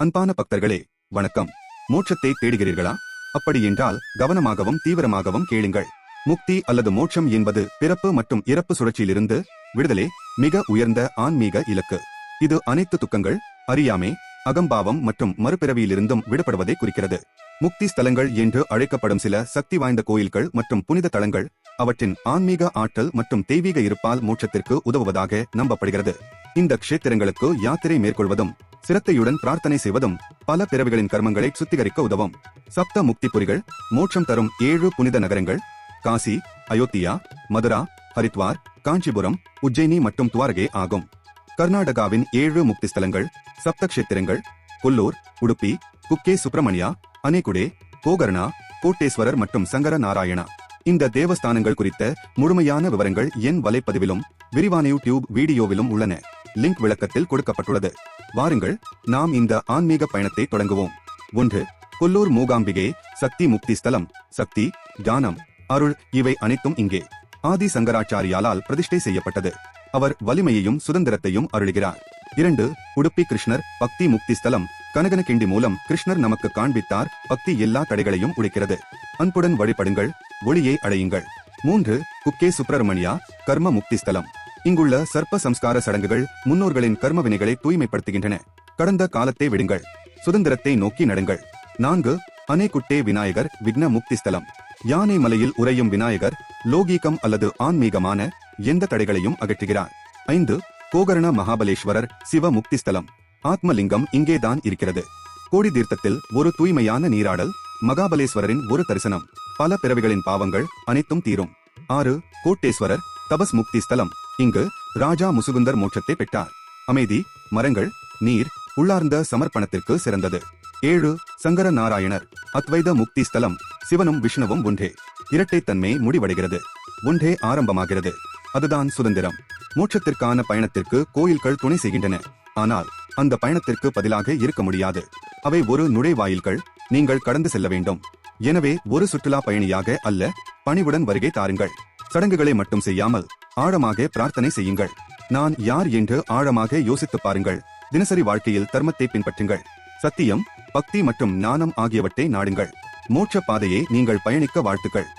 அன்பான பக்தர்களே, வணக்கம். மோட்சத்தை தேடுகிறீர்களா? அப்படி என்றால் கவனமாகவும் தீவிரமாகவும் கேளுங்கள். முக்தி அல்லது மோட்சம் என்பது பிறப்பு மற்றும் இறப்பு சுழற்சியிலிருந்து விடுதலை, மிக உயர்ந்த ஆன்மீக இலக்கு. இது அனைத்து துக்கங்கள், அறியாமை, அகம்பாவம் மற்றும் மறுபிறவியிலிருந்தும் விடுபடுவதை குறிக்கிறது. முக்தி ஸ்தலங்கள் என்று அழைக்கப்படும் சில சக்தி வாய்ந்த கோயில்கள் மற்றும் புனித தலங்கள் அவற்றின் ஆன்மீக ஆற்றல் மற்றும் தெய்வீக இருப்பால் மோட்சத்திற்கு உதவுவதாக நம்பப்படுகிறது. இந்த க்ஷேத்திரங்களுக்கு யாத்திரை மேற்கொள்வதும் சிரத்தையுடன் பிரார்த்தனை செய்வதும் பல பிறவிகளின் கர்மங்களை சுத்திகரிக்க உதவும். சப்த முக்திபுரிகள், மோட்சம் தரும் 7 புனித நகரங்கள் காசி, அயோத்தியா, மதுரா, ஹரித்வார், காஞ்சிபுரம், உஜ்ஜயினி மற்றும் துவாரகே ஆகும். கர்நாடகாவின் 7 முக்தி ஸ்தலங்கள் சப்த க்ஷேத்திரங்கள் கொல்லூர், உடுப்பி, குக்கே சுப்பிரமணியா, அனேகுடே, கோகர்ணா, கோட்டேஸ்வரர் மற்றும் சங்கர நாராயணா. இந்த தேவஸ்தானங்கள் குறித்த முழுமையான விவரங்கள் என் வலைப்பதிவிலும் விரிவான யூடியூப் வீடியோவிலும் உள்ளன. லிங்க் விளக்கத்தில் கொடுக்கப்பட்டுள்ளது. வாருங்கள், நாம் இந்த ஆன்மீக பயணத்தை தொடங்குவோம். 1. கொல்லூர் மூகாம்பிகை சக்தி முக்தி ஸ்தலம். சக்தி, ஞானம், அருள் இவை அனைத்தும் இங்கே ஆதி சங்கராச்சாரியாலால் பிரதிஷ்டை செய்யப்பட்டது. அவர் வலிமையையும் சுதந்திரத்தையும் அருளுகிறார். 2. உடுப்பி கிருஷ்ணர் பக்தி முக்தி ஸ்தலம். கனகனகிண்டி மூலம் கிருஷ்ணர் நமக்கு காண்பித்தார். பக்தி எல்லா தடைகளையும் உடைக்கிறது. அன்புடன் வழிபடுங்கள், ஒளியை அடையுங்கள். 3. குக்கே சுப்பிரமணியா கர்ம முக்தி ஸ்தலம். இங்குள்ள சர்ப்ப சம்ஸ்கார சடங்குகள் முன்னோர்களின் கர்ம வினைகளை தூய்மைப்படுத்துகின்றன. கடந்த காலத்தை விடுங்கள், சுதந்திரத்தை நோக்கி நடங்கள். 4. அனேகுட்டே விநாயகர் விக்ன முக்தி ஸ்தலம். யானை மலையில் உறையும் விநாயகர் லௌகீகம் அல்லது ஆன்மீகமான எந்த தடைகளையும் அகற்றுகிறார். 5. கோகர்ண மகாபலேஸ்வரர் சிவ முக்தி ஸ்தலம். ஆத்மலிங்கம் இங்கேதான் இருக்கிறது. கோடி தீர்த்தத்தில் ஒரு தூய்மையான நீராடல், மகாபலேஸ்வரரின் ஒரு தரிசனம், பல பிறவிகளின் பாவங்கள் அனைத்தும் தீரும். 6. கோட்டேஸ்வரர் தபஸ் முக்தி ஸ்தலம். இங்கு ராஜா முசுகுந்தர் மோட்சத்தை பெற்றார். அமைதி, மரங்கள், நீர், உள்ளார்ந்த சமர்ப்பணத்திற்கு சிறந்தது. 7. சங்கர நாராயணர் அத்வைத முக்தி ஸ்தலம். சிவனும் விஷ்ணுவும் ஒன்றே. இரட்டைத்தன்மை முடிவடைகிறது, ஒன்றே ஆரம்பமாகிறது. அதுதான் சுதந்திரம். மோட்சத்திற்கான பயணத்திற்கு கோயில்கள் துணை செய்கின்றன. ஆனால் அந்த பயணத்திற்கு பதிலாக இருக்க முடியாது. அவை ஒரு நுழைவாயில்கள், நீங்கள் கடந்து செல்ல வேண்டும். எனவே ஒரு சுற்றுலா பயணியாக அல்ல, பணிவுடன் வருகை தாருங்கள். சடங்குகளை மட்டும் செய்யாமல் ஆழமாக பிரார்த்தனை செய்யுங்கள். நான் யார் என்று ஆழமாக யோசித்து பாருங்கள். தினசரி வாழ்க்கையில் தர்மத்தை பின்பற்றுங்கள். சத்தியம், பக்தி மற்றும் ஞானம் ஆகியவற்றை நாடுங்கள். மோட்ச பாதையை நீங்கள் பயணிக்க வாழ்த்துக்கள்.